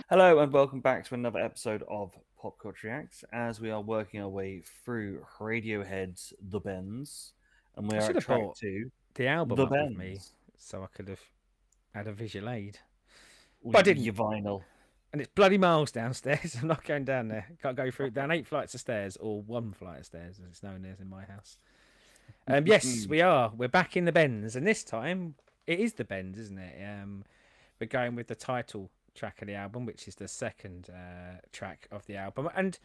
Hello and welcome back to another episode of PopCulture Reacts as we are working our way through Radiohead's The Bends and we I are should at have track brought 2, the album The up with me Bends, so I could have had a visual aid. But I with didn't. your vinyl. And it's bloody miles downstairs. I'm not going down there. Can't go through down 8 flights of stairs or one flight of stairs, as it's known as in my house. Yes, we are. We're back in the Bends, and this time it is the Bends, isn't it? We're going with the title track of the album, which is the second track of the album, and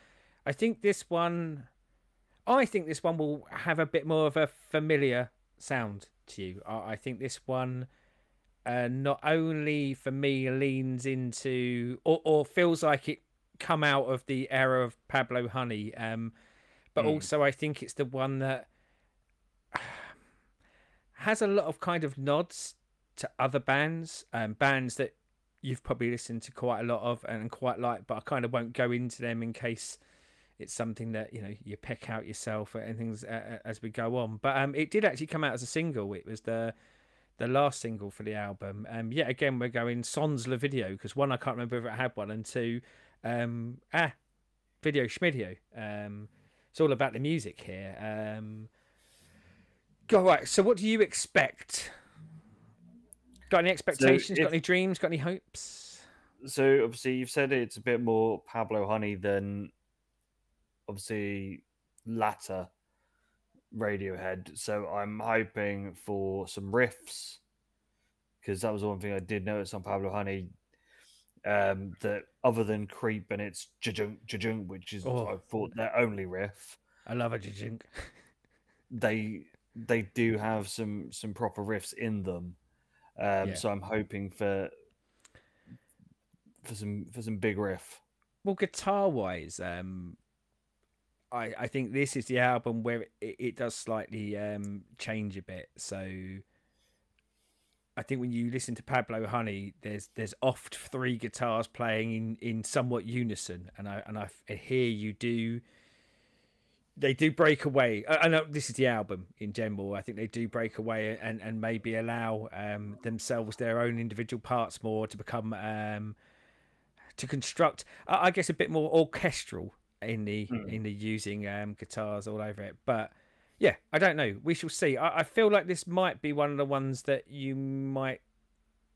I think this one, I think this one will have a bit more of a familiar sound to you. I think this one not only for me leans into or feels like it come out of the era of Pablo Honey, but Mm. also I think it's the one that has a lot of kind of nods to other bands, bands that you've probably listened to quite a lot of and quite like, but I kind of won't go into them in case it's something that you pick out yourself and things as we go on. But it did actually come out as a single. It was the last single for the album. Yet again, we're going sans le video because one, I can't remember if it had one, and two, video schmidio. It's all about the music here. Go right. So, what do you expect? Got any So, expectations? Got any dreams? Got any hopes? so obviously you've said it's a bit more Pablo Honey than obviously latter Radiohead, so I'm hoping for some riffs because that was the one thing I did notice on Pablo Honey. That other than Creep and its jajunk jajunk, which is Oh, I thought their only riff, I love a jink. they they do have some proper riffs in them. Yeah. So I'm hoping for some big riff. Well, guitar wise, I think this is the album where it does slightly change a bit. So I think when you listen to Pablo Honey, there's oft three guitars playing in somewhat unison, and I hear you do. They do break away. I know this is the album in general. I think they do break away and maybe allow themselves their own individual parts more to become to construct. I guess a bit more orchestral Mm. in the using guitars all over it. But yeah, I don't know. We shall see. I feel like this might be one of the ones that you might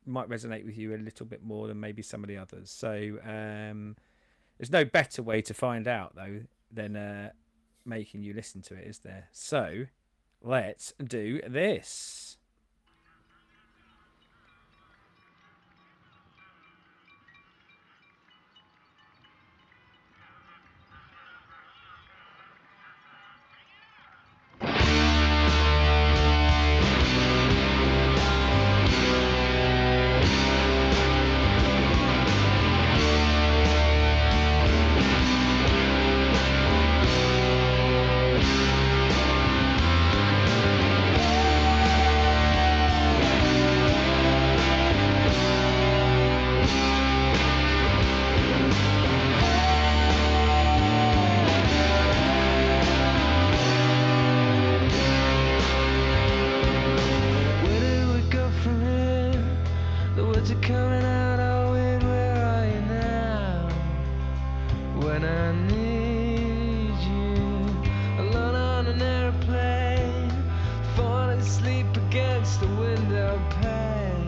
resonate with you a little bit more than maybe some of the others. So there's no better way to find out though than making you listen to it, is there? So let's do this. Where do we go from here? The words are coming out, oh wait, where are you now? When I need you, alone on an airplane, falling asleep against the window pane,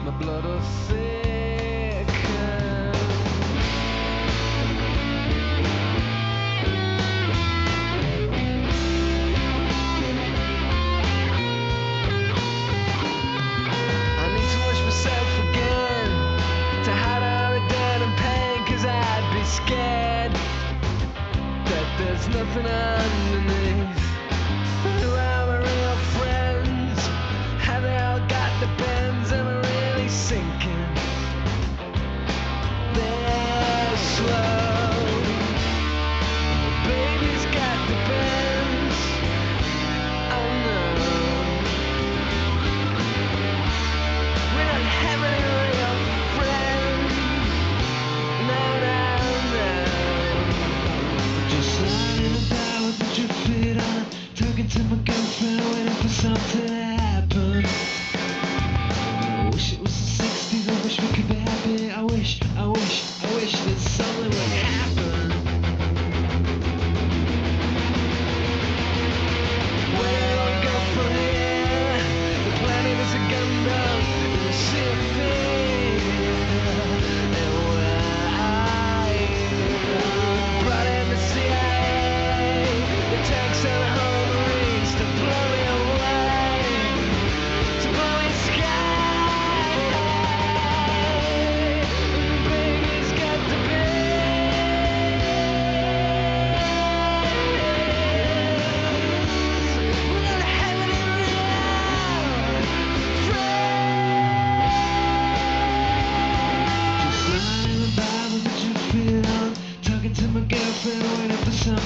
my blood will thicken. I need to wash myself again to hide all the dirt and pain, 'cause I'd be scared that there's nothing underneath. Who are my real friends? Have they all got the bends? Am I really sinking? They're slow. Baby's got the bends. Oh no. We're not having any real friends. No, no, no. Just lying in the bed with my drip feet on, talking to my girlfriend, waiting for something to happen. I wish it was the 60s. I wish we could be happy. I wish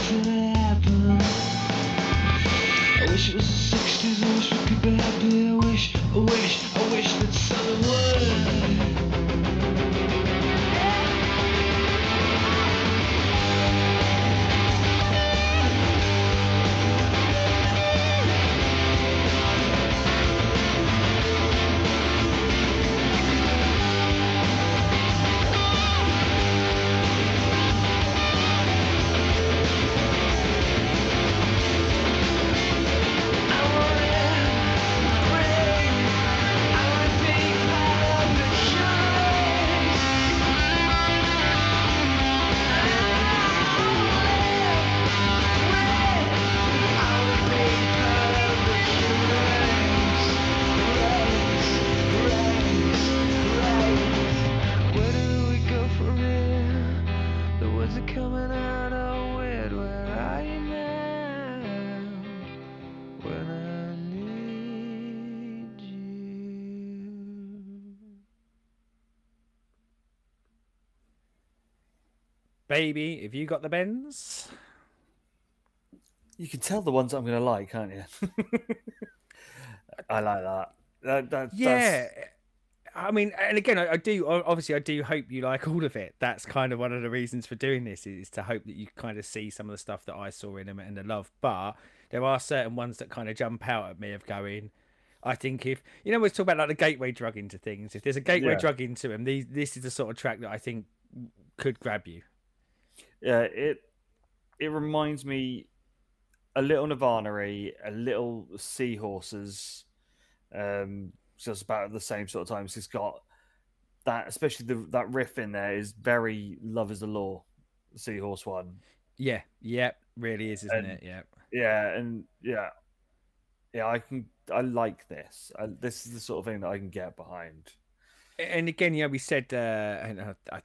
to happen. I wish it was the 60s, I wish we could be happy. I wish that someone would. Coming out all weird, where are you now? When I need you. Baby, if you got the bends. You can tell the ones I'm going to like, can't you? I like that. Yeah. I mean, and again, I do obviously I do hope you like all of it. That's kind of one of the reasons for doing this, is to hope that you kind of see some of the stuff that I saw in them and the love. But there are certain ones that kind of jump out at me of going, I think if we talk about like the gateway drug into things. If there's a gateway Yeah. drug into them, this is the sort of track that I think could grab you. Yeah, it reminds me a little Nirvana-y, a little Seahorses, just about at the same sort of time. It's got that, especially that riff in there is very Love Is the Law, the Seahorse one. Yeah, really is, isn't it? Yeah. Yeah, and yeah, I like this. This is the sort of thing that I can get behind. And again, we said, and I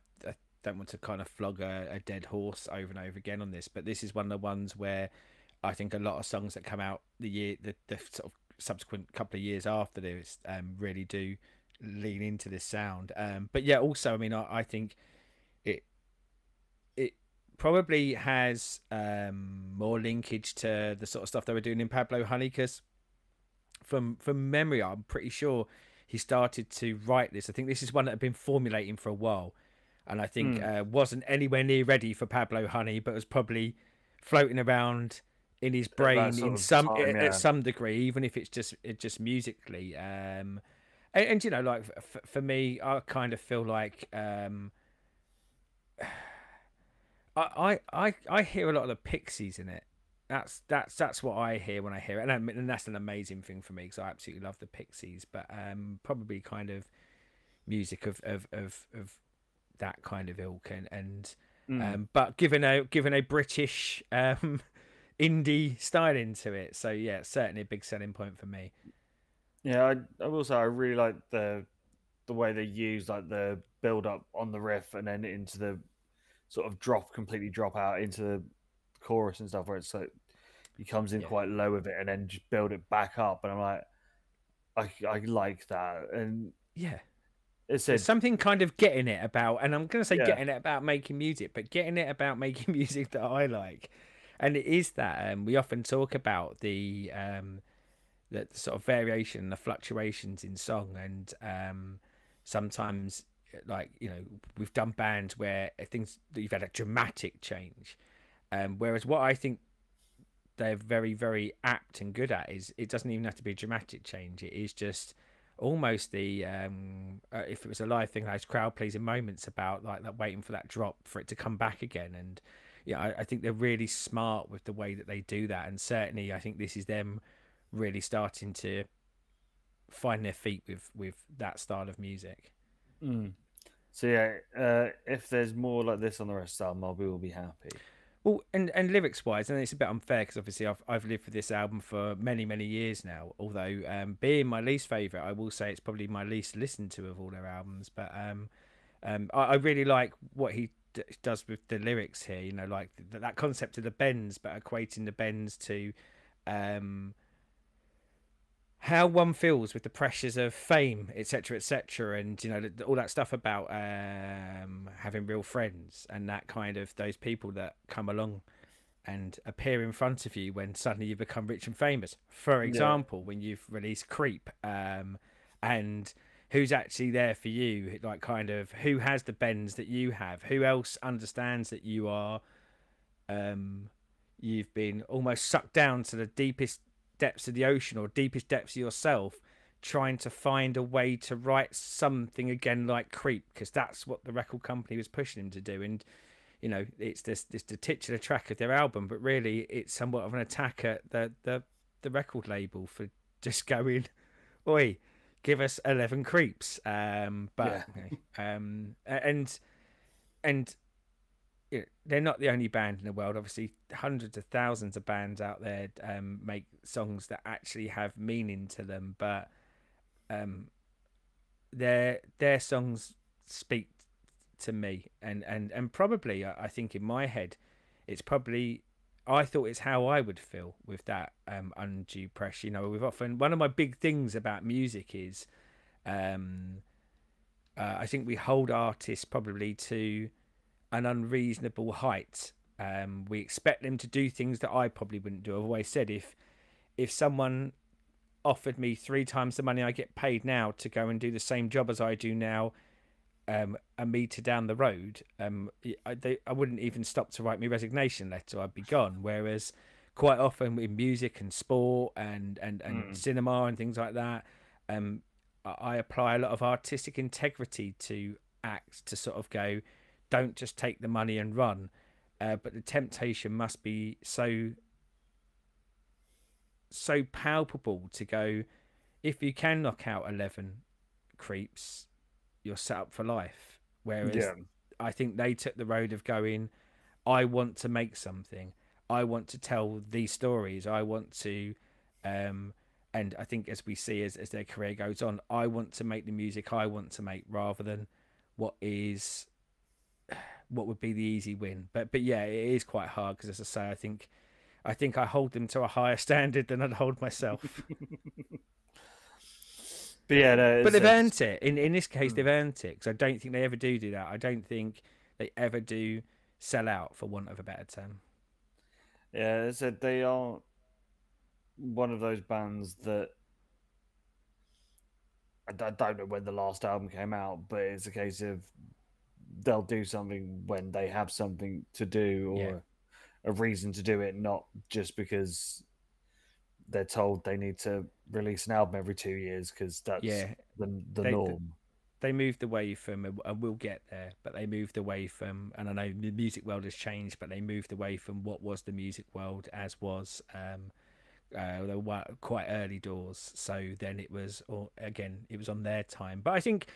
don't want to kind of flog a dead horse over and over again on this, but this is one of the ones where I think a lot of songs that come out the sort of subsequent couple of years after this really do lean into this sound. But yeah, also, I mean, I think it probably has more linkage to the sort of stuff they were doing in Pablo Honey, because from memory, I'm pretty sure he started to write this. I think this is one that had been formulating for a while, and I think wasn't anywhere near ready for Pablo Honey, but was probably floating around in his brain in some time, at some degree, even if it's just musically. And like for me, I kind of feel like I hear a lot of the Pixies in it. That's what I hear when I hear it, and that's an amazing thing for me because I absolutely love the Pixies. But probably kind of music of that kind of ilk, and but given a British indie style into it. So yeah, certainly a big selling point for me. Yeah, I will say I really like the way they use like the build up on the riff and then into the sort of completely drop out into the chorus and stuff, where it's like he comes in quite low with it and then just build it back up, and I'm like, I like that. And yeah, there's something kind of getting it about, and I'm gonna say getting it about making music, but getting it about making music that I like. And it is that we often talk about the sort of variation, the fluctuations in song, and sometimes, like we've done bands where things that you've had a dramatic change, whereas what I think they're very, very apt and good at is it doesn't even have to be a dramatic change. It is just almost the if it was a live thing, those crowd pleasing moments about like that, waiting for that drop for it to come back again. And I think they're really smart with the way that they do that, and certainly I think this is them really starting to find their feet with that style of music. So yeah, if there's more like this on the rest of the album, we will be happy. Well, and lyrics wise, and it's a bit unfair because obviously I've lived with this album for many years now. Although being my least favorite, I will say it's probably my least listened to of all their albums. But I really like what he does with the lyrics here. Like that concept of the bends, but equating the bends to how one feels with the pressures of fame, etc., and all that stuff about having real friends and that kind of those people that come along and appear in front of you when suddenly you become rich and famous. For Yeah. example, when you've released Creep, and who's actually there for you, like kind of who has the bends that you have, who else understands that you are, um, you've been almost sucked down to the deepest depths of the ocean or deepest depths of yourself, trying to find a way to write something again like Creep, because that's what the record company was pushing him to do. And you know, it's this the titular track of their album, but really it's somewhat of an attack at the record label for just going, oi, give us 11 creeps. But Yeah. okay. And you know, they're not the only band in the world. Obviously, hundreds of thousands of bands out there make songs that actually have meaning to them, but um, their songs speak to me, and probably I think in my head, it's probably I thought it's how I would feel with that undue pressure. You know, we've often one of my big things about music is um, I think we hold artists probably to an unreasonable height. We expect them to do things that I probably wouldn't do. I've always said if someone offered me 3 times the money I get paid now to go and do the same job as I do now, a meter down the road, I wouldn't even stop to write my resignation letter. I'd be gone. Whereas quite often in music and sport and Mm. cinema and things like that, um, I apply a lot of artistic integrity to acts to sort of go, don't just take the money and run. But the temptation must be so palpable to go, if you can knock out 11 creeps, you're set up for life. Whereas Yeah. I think they took the road of going, I want to make something. I want to tell these stories. I want to, and I think as we see as their career goes on, I want to make the music I want to make rather than what is what would be the easy win. But yeah, it is quite hard because as I say, I think I hold them to a higher standard than I'd hold myself. But yeah, no, But they've it's earned it. In this case, mm. they've earned it because I don't think they ever do that. I don't think they ever do sell out, for want of a better term. Yeah, it's they are one of those bands that I don't know when the last album came out, but it's a case of they'll do something when they have something to do Yeah, or a reason to do it, not just because they're told they need to release an album every 2 years because that's yeah. the They norm. they moved away from, and we'll get there. But they moved away from, and I know the music world has changed, but they moved away from what was the music world as was. They were quite early doors, so then it was, or again, it was on their time. But I think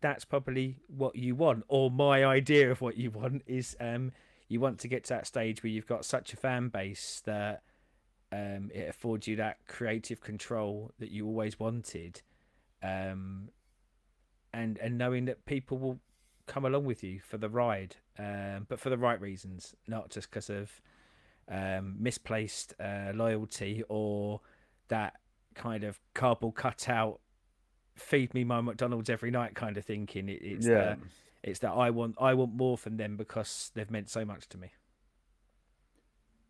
that's probably what you want, or my idea of what you want is, you want to get to that stage where you've got such a fan base that it affords you that creative control that you always wanted, um, and knowing that people will come along with you for the ride, but for the right reasons, not just because of misplaced loyalty or that kind of cardboard cutout feed me my McDonald's every night kind of thinking. It's Yeah. that I want more from them because they've meant so much to me.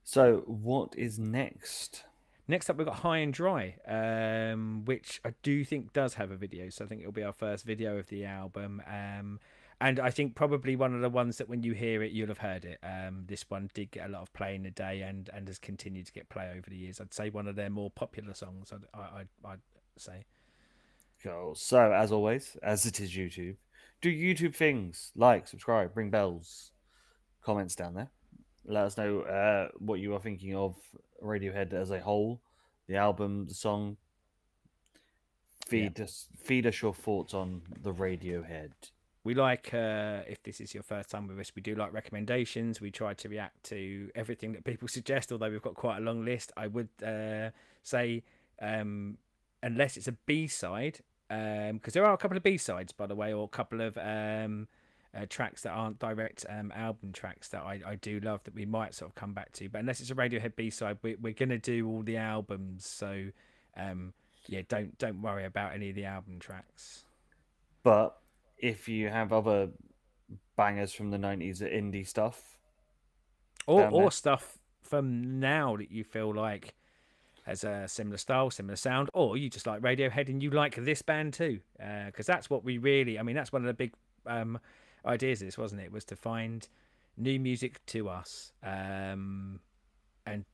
So what is next? Next up, we've got High and Dry, which I do think does have a video. So I think it'll be our first video of the album. And I think probably one of the ones that when you hear it, you'll have heard it. This one did get a lot of play in the day and has continued to get play over the years. I'd say one of their more popular songs, I'd say. Cool. So as always, as it is YouTube, do YouTube things like subscribe, ring bells, comments down there. Let us know what you are thinking of Radiohead as a whole, the album, the song. Yeah. Feed us your thoughts on the Radiohead. We like, if this is your first time with us, we do like recommendations. We try to react to everything that people suggest, although we've got quite a long list. I would say, unless it's a B-side, because there are a couple of B-sides, by the way, or a couple of tracks that aren't direct album tracks that I do love that we might sort of come back to. But unless it's a Radiohead B-side, we're going to do all the albums. So, yeah, don't worry about any of the album tracks. But if you have other bangers from the 90s, indie stuff, down or there. stuff from now that you feel like has a similar style, similar sound, or you just like Radiohead and you like this band too, because that's what we really. I mean, that's one of the big ideas of this, wasn't it? Was to find new music to us, and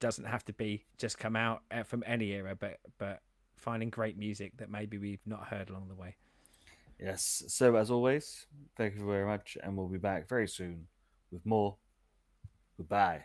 doesn't have to be just come out from any era, but finding great music that maybe we've not heard along the way. Yes. So as always, thank you very much, and we'll be back very soon with more. Goodbye.